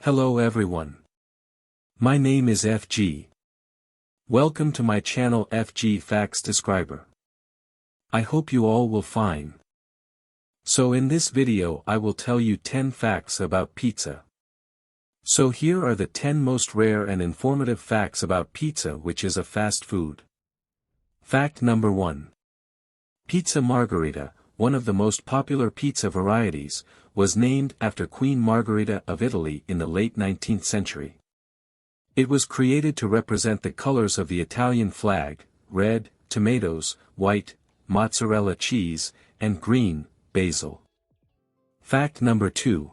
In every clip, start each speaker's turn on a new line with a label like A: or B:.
A: Hello everyone. My name is FG. Welcome to my channel FG Facts Describer. I hope you all will fine. So in this video I will tell you 10 facts about pizza. So here are the 10 most rare and informative facts about pizza, which is a fast food. Fact number 1. Pizza Margherita, one of the most popular pizza varieties, was named after Queen Margherita of Italy in the late 19th century. It was created to represent the colors of the Italian flag: red, tomatoes; white, mozzarella cheese; and green, basil. Fact number 2.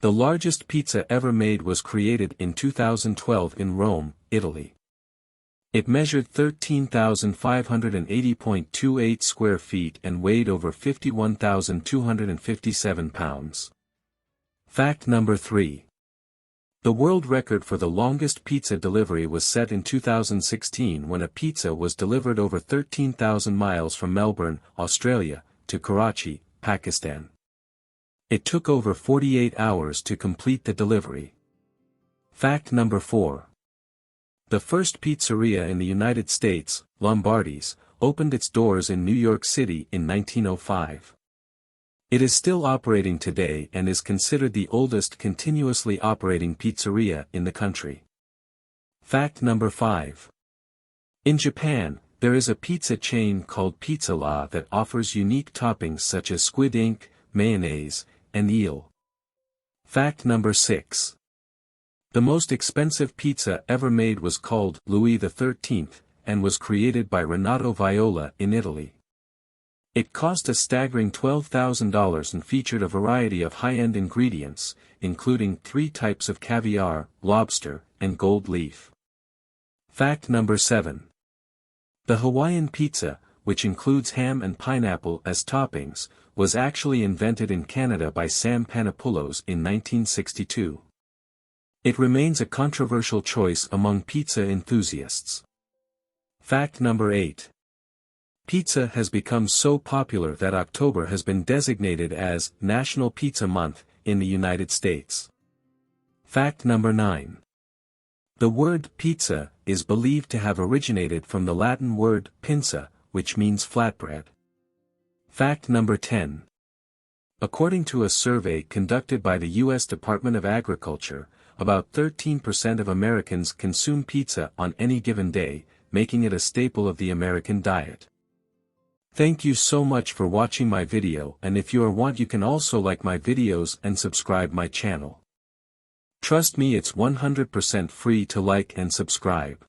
A: The largest pizza ever made was created in 2012 in Rome, Italy. It measured 13,580.28 square feet and weighed over 51,257 pounds. Fact number 3. The world record for the longest pizza delivery was set in 2016 when a pizza was delivered over 13,000 miles from Melbourne, Australia, to Karachi, Pakistan. It took over 48 hours to complete the delivery. Fact number 4. The first pizzeria in the United States, Lombardi's, opened its doors in New York City in 1905. It is still operating today and is considered the oldest continuously operating pizzeria in the country. Fact number 5. In Japan, there is a pizza chain called Pizzeria that offers unique toppings such as squid ink, mayonnaise, and eel. Fact number 6. The most expensive pizza ever made was called Louis XIII, and was created by Renato Viola in Italy. It cost a staggering $12,000 and featured a variety of high-end ingredients, including 3 types of caviar, lobster, and gold leaf. Fact number 7. The Hawaiian pizza, which includes ham and pineapple as toppings, was actually invented in Canada by Sam Panopoulos in 1962. It remains a controversial choice among pizza enthusiasts. Fact number 8. Pizza has become so popular that October has been designated as National Pizza Month in the United States. Fact number 9. The word pizza is believed to have originated from the Latin word pinza, which means flatbread. Fact number 10. According to a survey conducted by the U.S. Department of Agriculture, about 13% of Americans consume pizza on any given day, making it a staple of the American diet. Thank you so much for watching my video, and if you want you can also like my videos and subscribe my channel. Trust me, it's 100% free to like and subscribe.